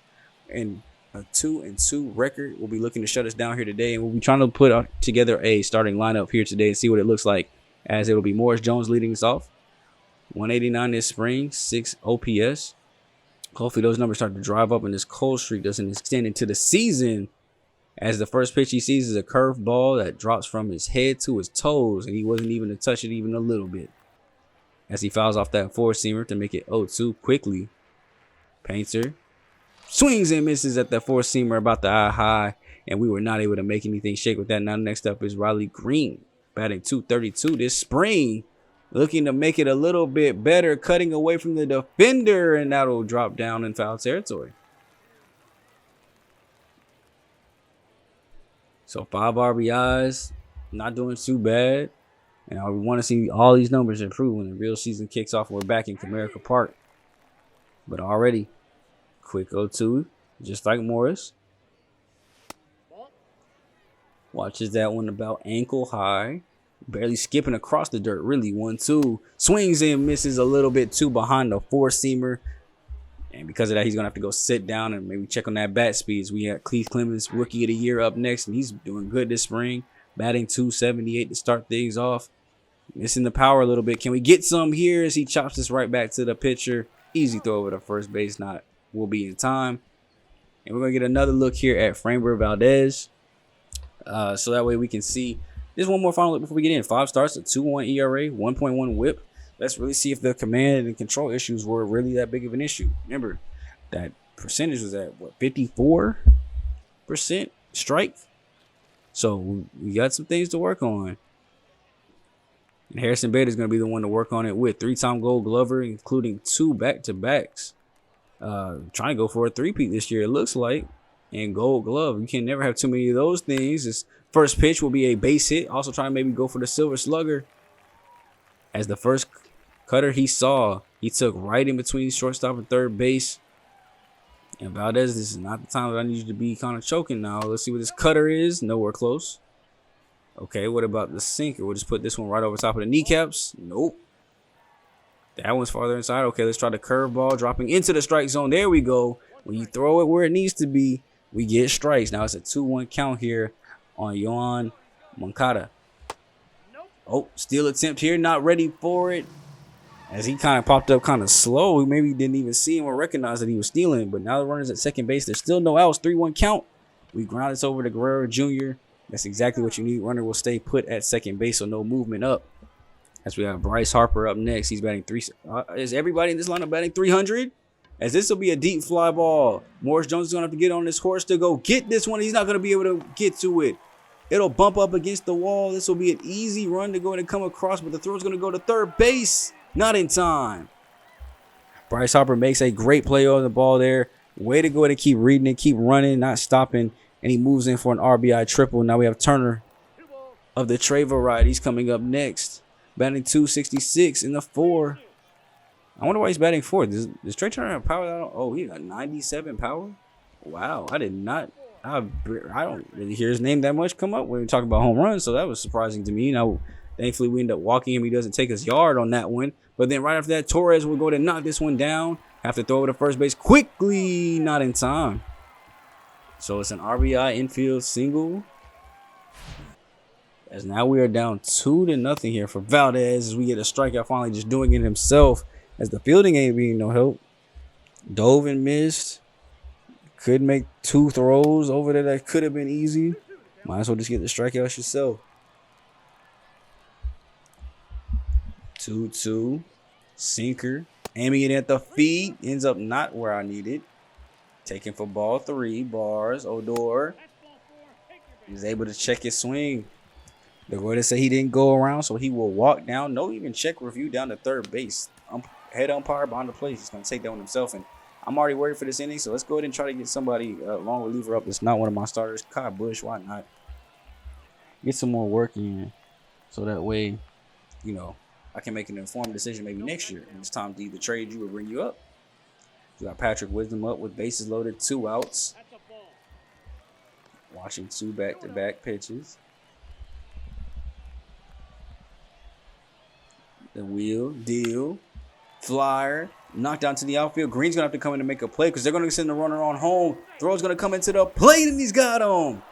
and a 2-2 record. We'll be looking to shut us down here today, and we'll be trying to put together a starting lineup here today and see what it looks like. As it'll be Morris Jones leading us off, 189 this spring, 6 OPS. Hopefully those numbers start to drive up and this cold streak doesn't extend into the season, as the first pitch he sees is a curved ball that drops from his head to his toes, and he wasn't even to touch it even a little bit. As he fouls off that four-seamer to make it 0-2 quickly. Painter swings and misses at that four-seamer about the eye high, and we were not able to make anything shake with that. Now next up is Riley Green, batting .232 this spring, looking to make it a little bit better, cutting away from the defender, and that'll drop down in foul territory. So 5 RBIs, not doing too bad. And we want to see all these numbers improve when the real season kicks off. We're back in Comerica Park. But already, quick 0-2, just like Morris. Watches that one about ankle high. Barely skipping across the dirt, really. 1-2. Swings and misses a little bit too behind the four-seamer. And because of that, he's going to have to go sit down and maybe check on that bat speeds. We got Cleve Clemens, Rookie of the Year, up next, and he's doing good this spring. Batting .278 to start things off. Missing the power a little bit. Can we get some here as he chops this right back to the pitcher? Easy throw over to first base. Will be in time. And we're going to get another look here at Framber Valdez. So that way we can see. Just one more final look before we get in. 5 starts, a 2.1 ERA, 1.1 WHIP. Let's really see if the command and control issues were really that big of an issue. Remember, that percentage was at, 54% strike? So we got some things to work on. And Harrison Bader is going to be the one to work on it with. 3-time Gold Glover, including 2 back-to-backs. Trying to go for a 3-peat this year, it looks like. And Gold Glove. You can never have too many of those things. His first pitch will be a base hit. Also trying to maybe go for the Silver Slugger. As the first cutter he saw, he took right in between shortstop and third base. And Valdez, this is not the time that I need you to be kind of choking now. Let's see what this cutter is. Nowhere close. Okay, what about the sinker? We'll just put this one right over top of the kneecaps. Nope. That one's farther inside. Okay, let's try the curveball dropping into the strike zone. There we go. When you throw it where it needs to be, we get strikes. Now it's a 2-1 count here on Yohan Moncada. Oh, steal attempt here. Not ready for it. As he kind of popped up kind of slow. We maybe didn't even see him or recognize that he was stealing. But now the runner's at second base. There's still no outs. 3-1 count. We ground this over to Guerrero Jr. That's exactly what you need. Runner will stay put at second base, so no movement up. As we have Bryce Harper up next. He's batting 3. Is everybody in this lineup batting 300? As this will be a deep fly ball. Morris Jones is going to have to get on this horse to go get this one. He's not going to be able to get to it. It'll bump up against the wall. This will be an easy run to go and come across, but the throw is going to go to third base. Not in time. Bryce Harper makes a great play on the ball there. Way to go to keep reading it, keep running, not stopping. And he moves in for an RBI triple. Now we have Turner of the Trey variety. He's coming up next. Batting .266 in the 4. I wonder why he's batting 4. Does Trey Turner have power? Oh, he got 97 power? Wow, I did not. I don't really hear his name that much come up when we talk about home runs, so that was surprising to me. Now, thankfully, we end up walking him. He doesn't take his yard on that one. But then right after that, Torres will go to knock this one down. Have to throw it to first base quickly. Not in time. So it's an RBI infield single. As now we are down 2-0 here for Valdez. As we get a strikeout, finally just doing it himself. As the fielding ain't being no help. Dove and missed. Could make 2 throws over there that could have been easy. Might as well just get the strikeouts yourself. 2-2. Sinker. Aiming it at the feet. Ends up not where I need it. Taking for ball 3. Bars. Odor. He's able to check his swing. They're going to say he didn't go around, so he will walk down. No even check review down to third base. Head umpire behind the plate. He's going to take that one himself. And I'm already worried for this inning, so let's go ahead and try to get somebody long reliever up. It's not one of my starters. Kyle Busch, why not? Get some more work in, so that way, you know, I can make an informed decision maybe next year. And it's time to either trade you or bring you up. We got Patrick Wisdom up with bases loaded, 2 outs. Watching 2 back-to-back pitches. The wheel, deal, flyer, knocked down to the outfield. Green's going to have to come in and make a play because they're going to send the runner on home. Throw's going to come into the plate, and he's got him.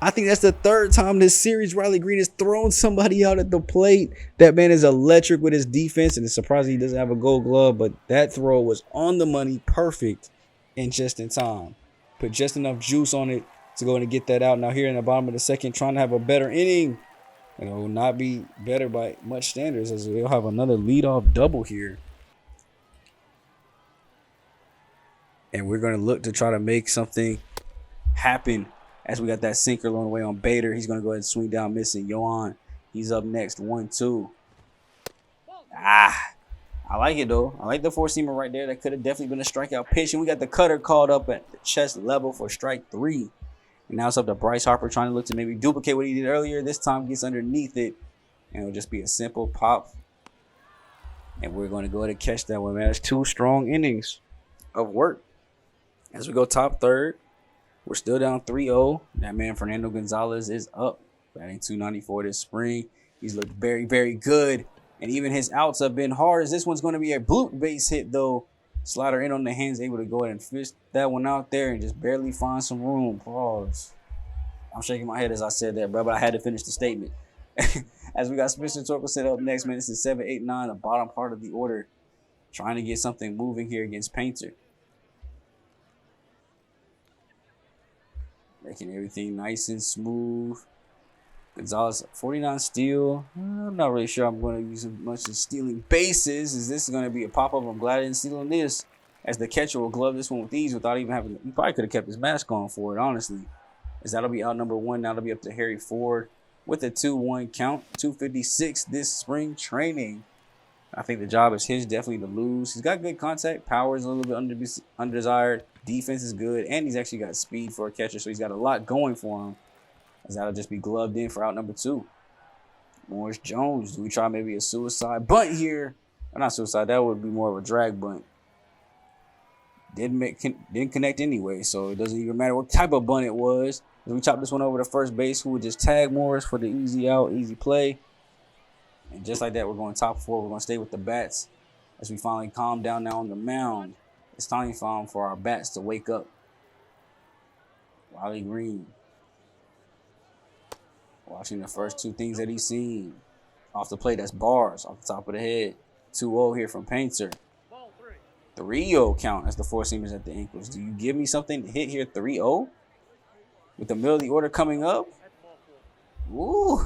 I think that's the 3rd time this series Riley Green has thrown somebody out at the plate. That man is electric with his defense, and it's surprising he doesn't have a gold glove, but that throw was on the money, perfect, and just in time. Put just enough juice on it to go and get that out. Now here in the bottom of the 2nd, trying to have a better inning. And it will not be better by much standards as we'll have another leadoff double here. And we're going to look to try to make something happen as we got that sinker along the way on Bader. He's going to go ahead and swing down, missing. Yohan, he's up next. 1-2. I like it, though. I like the 4-seamer right there. That could have definitely been a strikeout pitch. And we got the cutter called up at the chest level for strike 3. And now it's up to Bryce Harper trying to look to maybe duplicate what he did earlier. This time gets underneath it. And it'll just be a simple pop. And we're going to go ahead and catch that one, man. That's 2 strong innings of work. As we go top 3rd, we're still down 3-0. That man, Fernando Gonzalez, is up. Batting .294 this spring. He's looked very, very good. And even his outs have been hard. As this one's going to be a bloop base hit, though. Slider in on the hands, able to go ahead and fish that one out there and just barely find some room. Pause. I'm shaking my head as I said that, bro, but I had to finish the statement. As we got Spencer Torkelson up next, man. This is 7, 8, 9, the bottom part of the order. Trying to get something moving here against Painter. Making everything nice and smooth. Gonzalez, 49 steal. I'm not really sure I'm going to use much of stealing bases. Is this going to be a pop-up? I'm glad I didn't steal on this. As the catcher will glove this one with ease without even having... He probably could have kept his mask on for it, honestly. As that'll be out number 1. Now it'll be up to Harry Ford with a 2-1 count. 256 this spring training. I think the job is his, definitely to lose. He's got good contact. Power is a little bit undesired. Defense is good. And he's actually got speed for a catcher, so he's got a lot going for him. As that'll just be gloved in for out number 2. Morris Jones. Do we try maybe a suicide bunt here? Or not suicide. That would be more of a drag bunt. Didn't connect anyway, so it doesn't even matter what type of bunt it was. As we chop this one over to first base, who would just tag Morris for the easy out, easy play. And just like that, we're going top 4. We're going to stay with the bats as we finally calm down now on the mound. It's time for our bats to wake up. Riley Green. Watching the first 2 things that he's seen. Off the plate, that's bars. Off the top of the head. 2-0 here from Painter. 3-0 count as the 4-seamers at the ankles. Do you give me something to hit here? 3-0? With the middle of the order coming up? Ooh.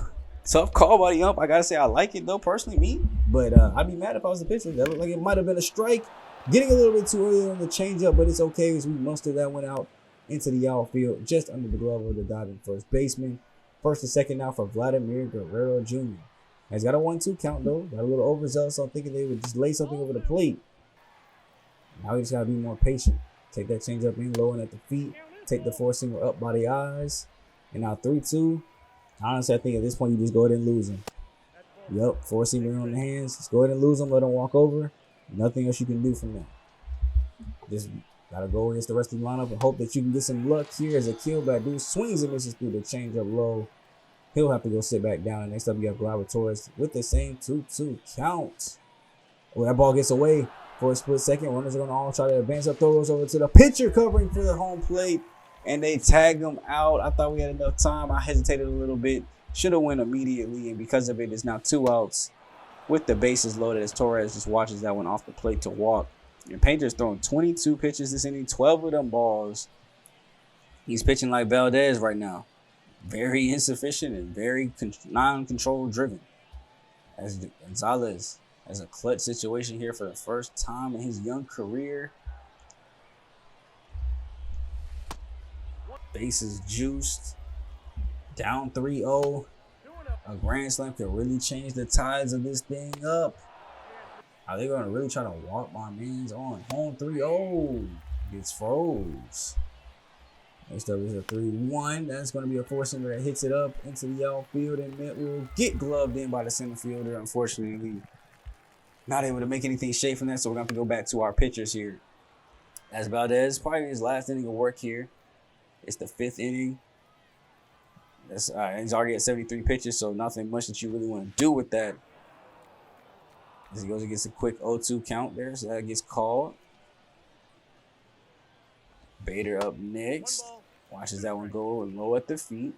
Tough call by the ump. I got to say, I like it, though, personally, me. But I'd be mad if I was the pitcher. That looked like it might have been a strike. Getting a little bit too early on the changeup, but it's okay as we muster that one out into the outfield, just under the glove of the diving first baseman. First and second now for Vladimir Guerrero Jr. He's got a 1-2 count, though. Got a little overzealous, so I'm thinking they would just lay something over the plate. Now we just got to be more patient. Take that changeup in low and at the feet. Take the 4-seamer up by the eyes. And now 3-2. Honestly, I think at this point you just go ahead and lose him. Yep, 4-seamer on the hands. Just go ahead and lose him. Let him walk over. Nothing else you can do from that. Just got to go against the rest of the lineup and hope that you can get some luck here as a kill back dude swings and misses through the changeup low. He'll have to go sit back down. And next up, you have Gleyber Torres with the same 2-2 count. Oh, that ball gets away for a split second. Runners are going to all try to advance up, throws over to the pitcher covering for the home plate. And they tagged him out. I thought we had enough time. I hesitated a little bit. Should have went immediately. And because of it, it's now 2 outs with the bases loaded as Torres just watches that one off the plate to walk. And Painter's throwing 22 pitches this inning, 12 of them balls. He's pitching like Valdez right now. Very insufficient and very non-control driven. As Gonzalez As a clutch situation here for the first time in his young career. Bases juiced. Down 3-0. A grand slam could really change the tides of this thing up. Are they going to really try to walk my man's on home? 3-0. Gets froze. Next up is a 3-1. That's going to be a four-seamer that hits it up into the outfield, and it will get gloved in by the center fielder. Unfortunately, not able to make anything shade from that, so we're going to have to go back to our pitchers here. As Valdez, probably his last inning of work here. It's the 5th inning. He's already at 73 pitches, so nothing much that you really want to do with that. As he goes against a quick 0-2 count there, so that gets called. Bader up next. Watches that one go low at the feet.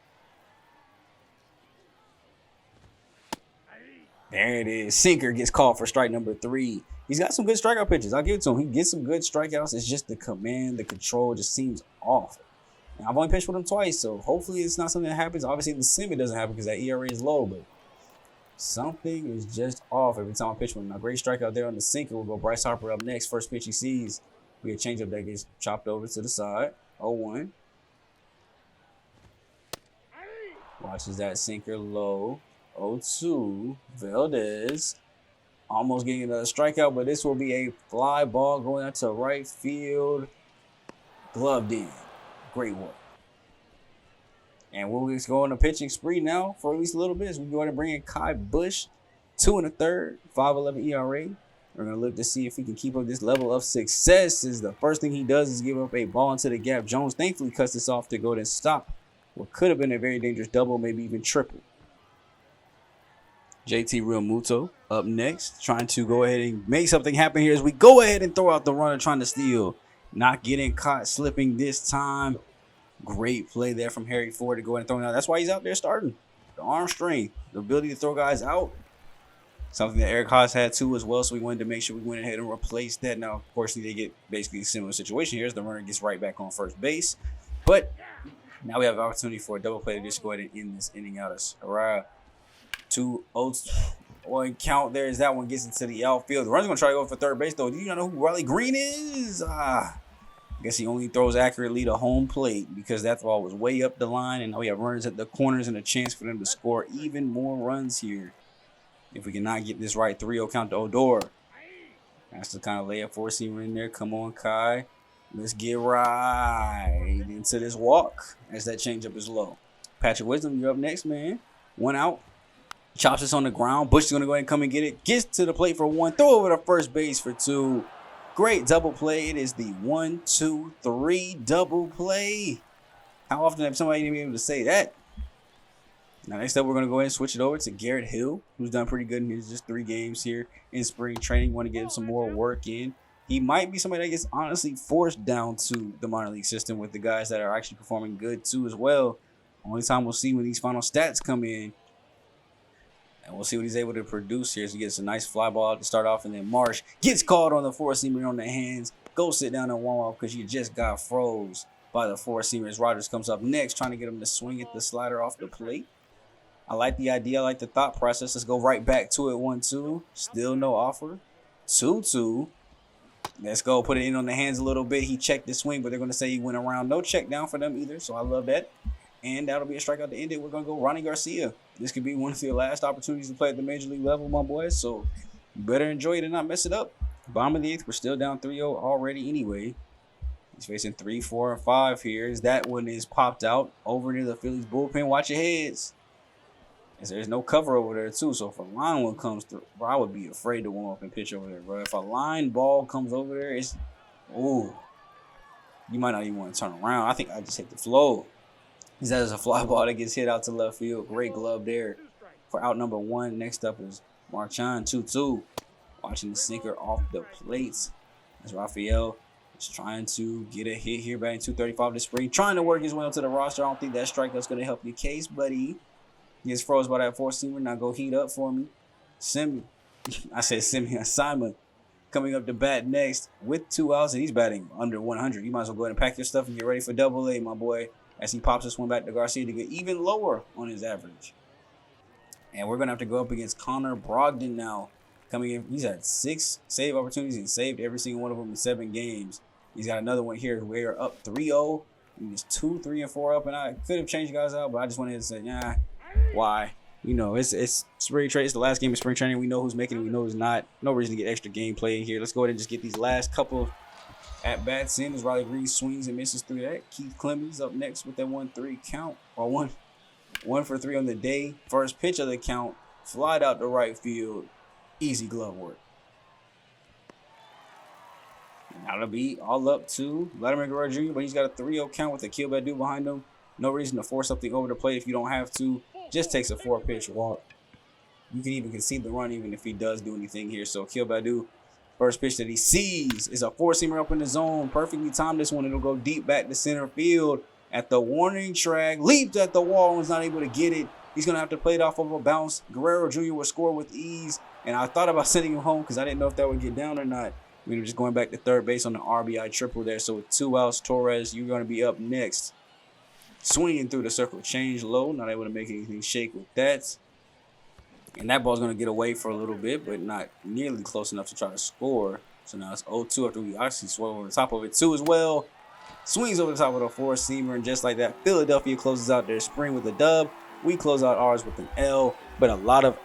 There it is. Sinker gets called for strike number 3. He's got some good strikeout pitches. I'll give it to him. He gets some good strikeouts. It's just the command, the control just seems off. And I've only pitched with him twice, so hopefully it's not something that happens. Obviously, the sim it doesn't happen because that ERA is low, but something is just off every time I pitch with him. Now, great strikeout there on the sinker. We'll go Bryce Harper up next. First pitch he sees. We a changeup that gets chopped over to the side. 0-1. Watches that sinker low. 0-2. Valdez. Almost getting another strikeout, but this will be a fly ball going out to right field. Gloved in. Great work. And we'll just go on a pitching spree now for at least a little bit. So we go ahead and bring in Kai Bush. 2 1/3. 5.11 ERA. We're going to look to see if he can keep up this level of success. Is the first thing he does is give up a ball into the gap. Jones thankfully cuts this off to go ahead and stop what could have been a very dangerous double, maybe even triple. JT Realmuto up next, trying to go ahead and make something happen here as we go ahead and throw out the runner trying to steal. Not getting caught slipping this time. Great play there from Harry Ford to go ahead and throw it out. That's why he's out there starting. The arm strength, the ability to throw guys out. Something that Eric Haas had too as well, so we wanted to make sure we went ahead and replaced that. Now, of course, they get basically a similar situation here as the runner gets right back on first base. But now we have an opportunity for a double play to just go ahead and end this inning out. Hurrah. 2-0 count there as that one gets into the outfield. The runner's going to try to go for third base, though. Do you not know who Riley Green is? I guess he only throws accurately to home plate because that ball was way up the line, and now we have runners at the corners and a chance for them to score even more runs here. If we cannot get this right, 3-0 count to Odor. That's the kind of layup four-seamer in there. Come on, Kai. Let's get right into this walk as that changeup is low. Patrick Wisdom, you're up next, man. 1 out. Chops this on the ground. Bush is going to go ahead and come and get it. Gets to the plate for 1. Throw over to first base for 2. Great double play. It is the 1-2-3 double play. How often have somebody been able to say that? Now, next up, we're going to go ahead and switch it over to Garrett Hill, who's done pretty good in his just 3 games here in spring training. Want to get him some more work in. He might be somebody that gets honestly forced down to the minor league system with the guys that are actually performing good too as well. Only time we'll see when these final stats come in. And we'll see what he's able to produce here. So he gets a nice fly ball to start off, and then Marsh gets called on the four-seamer on the hands. Go sit down and warm up because you just got froze by the four-seamers. Rogers comes up next, trying to get him to swing at the slider off the plate. I like the idea. I like the thought process. Let's go right back to it. 1-2. Still no offer. 2-2. Let's go. Put it in on the hands a little bit. He checked the swing, but they're going to say he went around. No check down for them either, so I love that. And that'll be a strikeout to end it. We're going to go Ronnie Garcia. This could be one of your last opportunities to play at the major league level, my boys, so you better enjoy it and not mess it up. Bottom of the 8th. We're still down 3-0 already anyway. He's facing 3, 4, and 5 here. As that one is popped out over near the Phillies bullpen. Watch your heads. As there's no cover over there, too. So if a line one comes through, bro, I would be afraid to warm up and pitch over there, bro. If a line ball comes over there, it's, ooh, you might not even want to turn around. I think I just hit the flow. That is a fly ball that gets hit out to left field. Great glove there for out number 1. Next up is Marchand, 2-2. Watching the sinker off the plates. As Rafael is trying to get a hit here, batting 235 this spring. Trying to work his way up to the roster. I don't think that strikeout's going to help your case, buddy. Gets froze by that four-seamer. Now go heat up for me. Simon coming up to bat next with 2 outs, and he's batting under 100. You might as well go ahead and pack your stuff and get ready for Double-A, my boy, as he pops this one back to Garcia to get even lower on his average. And we're going to have to go up against Connor Brogdon now. coming in. He's had 6 save opportunities and saved every single one of them in 7 games. He's got another one here. We are up 3-0. He's 2, 3, and 4 up, and I could have changed you guys out, but I just wanted to say, nah, why? You know, it's spring training. It's the last game of spring training. We know who's making it. We know who's not. No reason to get extra gameplay in here. Let's go ahead and just get these last couple at bats in as Riley Green swings and misses through that. Keith Clemens up next with that 1-3 count, or one for 3 on the day. First pitch of the count, flied out to right field. Easy glove work. Now it'll be all up to Vladimir Guerrero Jr., but he's got a 3-0 count with Akil Baddoo behind him. No reason to force something over the plate if you don't have to. Just takes a 4-pitch walk. You can even concede the run even if he does do anything here. So Akil Baddoo, first pitch that he sees is a 4-seamer up in the zone. Perfectly timed this one. It'll go deep back to center field at the warning track. Leaped at the wall and was not able to get it. He's going to have to play it off of a bounce. Guerrero Jr. will score with ease. And I thought about sending him home because I didn't know if that would get down or not. We were just going back to third base on the RBI triple there. So with 2 outs, Torres, you're going to be up next. Swinging through the circle, change low. Not able to make anything shake with that. And that ball's going to get away for a little bit, but not nearly close enough to try to score. So now it's 0-2 after we actually swung over the top of it too as well. Swings over the top of the 4-seamer, and just like that, Philadelphia closes out their spring with a dub. We close out ours with an L, but a lot of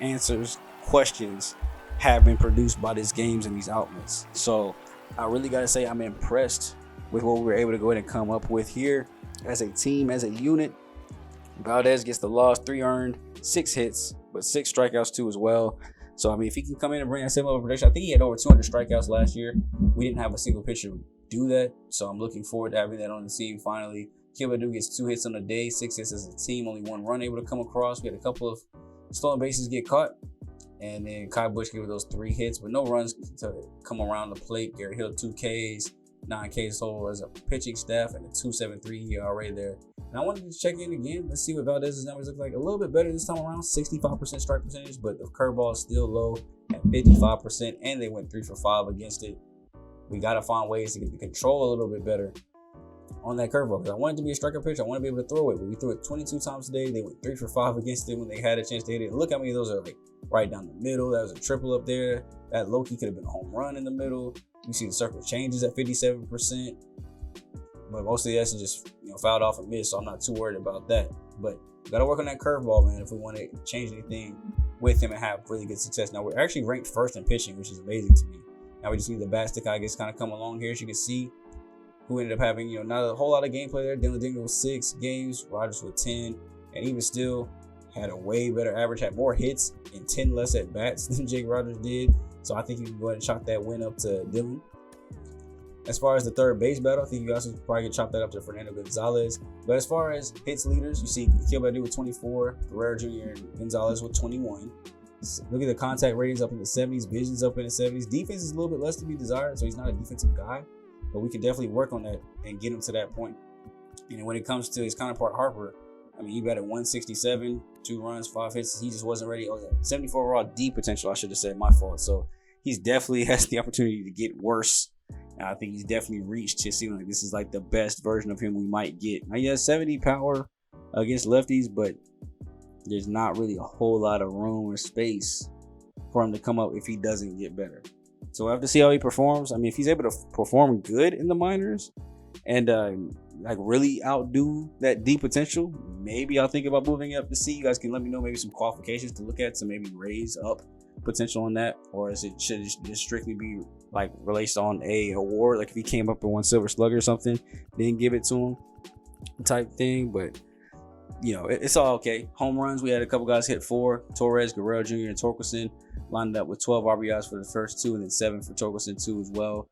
questions have been produced by these games and these outlets. So I really got to say I'm impressed with what we were able to go ahead and come up with here as a team, as a unit. Valdez gets the loss, 3 earned, 6 hits, but 6 strikeouts too as well. So, I mean, if he can come in and bring that similar production, I think he had over 200 strikeouts last year. We didn't have a single pitcher do that, so I'm looking forward to having that on the team finally. Akil Baddoo gets 2 hits on the day, 6 hits as a team, only 1 run able to come across. We had a couple of stolen bases get caught, and then Kai Bush gave those 3 hits, but no runs to come around the plate. Garrett Hill 2 Ks, 9 Ks total as a pitching staff, and a 2.73 ERA there. And I wanted to check in again. Let's see what Valdez's numbers look like. A little bit better this time around, 65% strike percentage, but the curveball is still low at 55%, and they went 3 for 5 against it. We got to find ways to get the control a little bit better on that curveball, because I want it to be a strikeout pitch. I want to be able to throw it, but we threw it 22 times today. They went 3 for 5 against it when they had a chance to hit it. And look how many of those are like right down the middle. That was a triple up there. That low-key could have been a home run in the middle. You see the circle changes at 57%, but mostly that's just fouled off and missed, so I'm not too worried about that. But we got to work on that curveball, man, if we want to change anything with him and have really good success. Now, we're actually ranked first in pitching, which is amazing to me. Now we just need the bat stick, I guess, kind of come along here. As you can see, who ended up having, not a whole lot of gameplay there. Dylan Dingle with 6 games, Rogers with 10, and even still had a way better average, had more hits and 10 less at bats than Jake Rogers did. So I think you can go ahead and chalk that win up to Dylan. As far as the third base battle, I think you guys would probably get chopped that up to Fernando Gonzalez. But as far as hits leaders, you see Akil Baddoo with 24, Guerrero Jr. and Gonzalez with 21. Look at the contact ratings up in the 70s, visions up in the 70s. Defense is a little bit less to be desired, so he's not a defensive guy. But we can definitely work on that and get him to that point. And when it comes to his counterpart Harper, I mean, he batted 167, 2 runs, 5 hits. He just wasn't ready. 74 raw D potential, I should have said, my fault. So he's definitely has the opportunity to get worse. And I think he's definitely reached his ceiling. Like, this is like the best version of him we might get. Now, he has 70 power against lefties, but there's not really a whole lot of room or space for him to come up if he doesn't get better. So we'll have to see how he performs. I mean, if he's able to perform good in the minors and like really outdo that D potential, maybe I'll think about moving up to C. You guys can let me know maybe some qualifications to look at to maybe raise up potential on that, or should it just strictly be like released on a award, like if he came up and won Silver Slugger or something, then give it to him type thing. But it's all okay. Home runs, we had a couple guys hit 4. Torres, Guerrero Jr., and Torkelson lined up with 12 RBIs for the first 2, and then 7 for Torkelson too as well.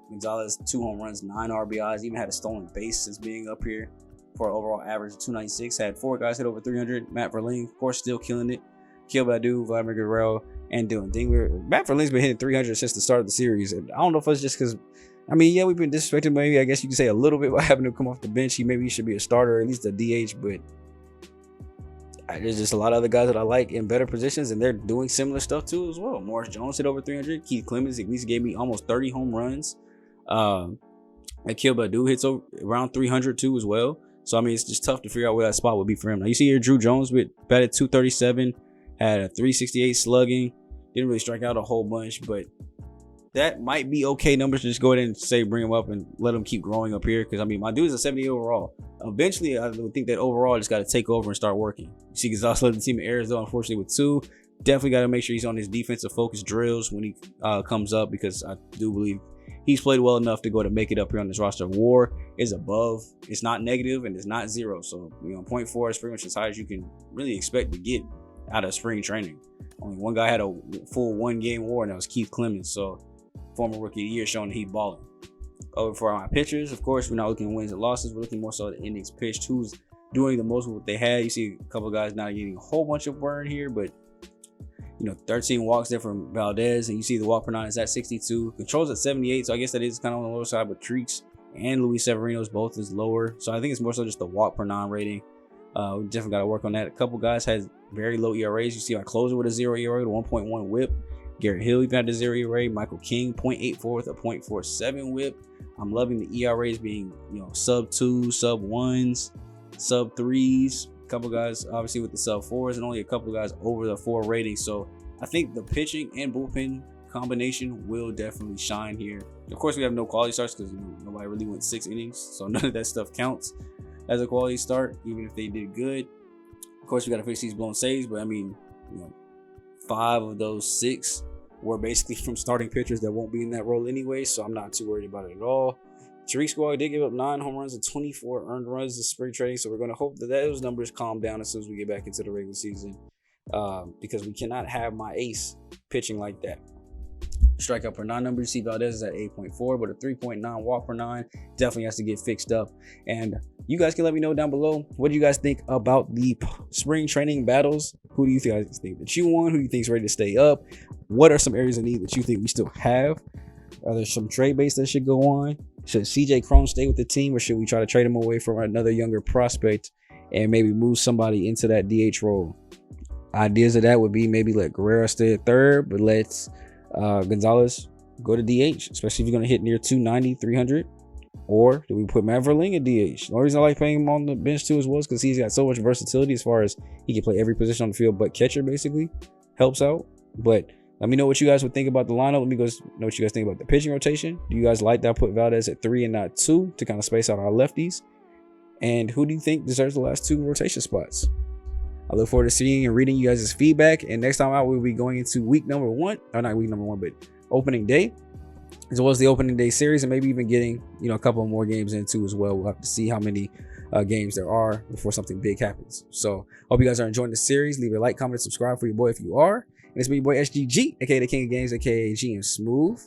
Gonzalez, 2 home runs, 9 RBIs, even had a stolen base since being up here for an overall average of 296. Had 4 guys hit over 300. Matt Verlaine, of course, still killing it. Akil Baddoo, Vladimir Guerrero, and Dylan Dingler. Matt Verlaine's been hitting 300 since the start of the series. And I don't know if it's just because, we've been disrespected, maybe, I guess you could say, a little bit by having him come off the bench. Maybe he should be a starter, or at least a DH, but there's just a lot of other guys that I like in better positions, and they're doing similar stuff too as well. Morris Jones hit over 300. Keith Clemens at least gave me almost 30 home runs. Akil Baddoo hits around 300 too as well. So, it's just tough to figure out where that spot would be for him. Now, you see here Drew Jones batted 237, had a 368 slugging, Didn't really strike out a whole bunch, but that might be okay numbers to just go ahead and say bring him up and let him keep growing up here. Because I mean, my dude's a 70 overall. Eventually, I would think that overall just got to take over and start working. You see, Gonzalez led the team in errors though, unfortunately with 2. Definitely got to make sure he's on his defensive focus drills when he comes up, because I do believe he's played well enough to go to make it up here on this roster. WAR is above. It's not negative and it's not 0. So, 0.4 is pretty much as high as you can really expect to get out of spring training. Only one guy had a full 1-game WAR, and that was Keith Clemens. So, former rookie of the year, showing that he's balling. Over for my pitchers, of course, we're not looking at wins and losses. We're looking more so at the innings pitched. Who's doing the most of what they had. You see a couple of guys not getting a whole bunch of burn here, but 13 walks there from Valdez, and you see the walk per 9 is at 62. Controls at 78, so I guess that is kind of on the lower side, but Treeks and Luis Severino's both is lower. So I think it's more so just the walk per 9 rating. We definitely got to work on that. A couple guys had very low ERAs. You see my closer with a 0 ERA, with a 1.1 whip. Garrett Hill even had a 0 ERA. Michael King, 0.84 with a 0.47 whip. I'm loving the ERAs being, sub 2, sub 1s, sub 3s. A couple guys obviously with the sub 4s, and only a couple guys over the 4 rating. So I think the pitching and bullpen combination will definitely shine here. Of course, we have no quality starts because nobody really went 6 innings, so none of that stuff counts as a quality start, even if they did good. Of course, we got to fix these blown saves, but I mean, 5 of those 6 were basically from starting pitchers that won't be in that role anyway, so I'm not too worried about it at all. Tariq Squad did give up 9 home runs and 24 earned runs this spring training, so we're going to hope that those numbers calm down as soon as we get back into the regular season, because we cannot have my ace pitching like that. Strikeout per 9 number, you see Valdez is at 8.4, but a 3.9 walk per 9 definitely has to get fixed up. And you guys can let me know down below, what do you guys think about the spring training battles? Who do you guys think that you won? Who do you think is ready to stay up? What are some areas of need that you think we still have? Are there some trade base that should go on? Should CJ Cron stay with the team, or should we try to trade him away from another younger prospect and maybe move somebody into that DH role? Ideas of that would be maybe let Guerrero stay at third, but let's Gonzalez go to DH, especially if you're going to hit near 290, 300. Or do we put Matt Verling at DH? The only reason I like playing him on the bench too as well is because he's got so much versatility as far as he can play every position on the field but catcher, basically. Helps out. But let me know what you guys would think about the lineup. Let me know what you guys think about the pitching rotation. Do you guys like that I put Valdez at 3 and not 2 to kind of space out our lefties? And who do you think deserves the last 2 rotation spots? I look forward to seeing and reading you guys' feedback. And next time out, we'll be going into week number 1. Or not week number 1, but opening day, as well as the opening day series, and maybe even getting a couple more games into as well. We'll have to see how many games there are before something big happens. So hope you guys are enjoying the series. Leave a like, comment, subscribe for your boy if you are. And it's me, your boy SGG, aka the King of Games, aka GM Smooth.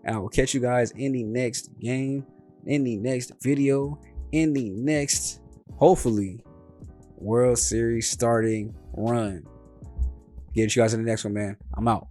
And I will catch you guys in the next game, in the next video, in the next, hopefully, World Series starting run. Get you guys in the next one, man. I'm out.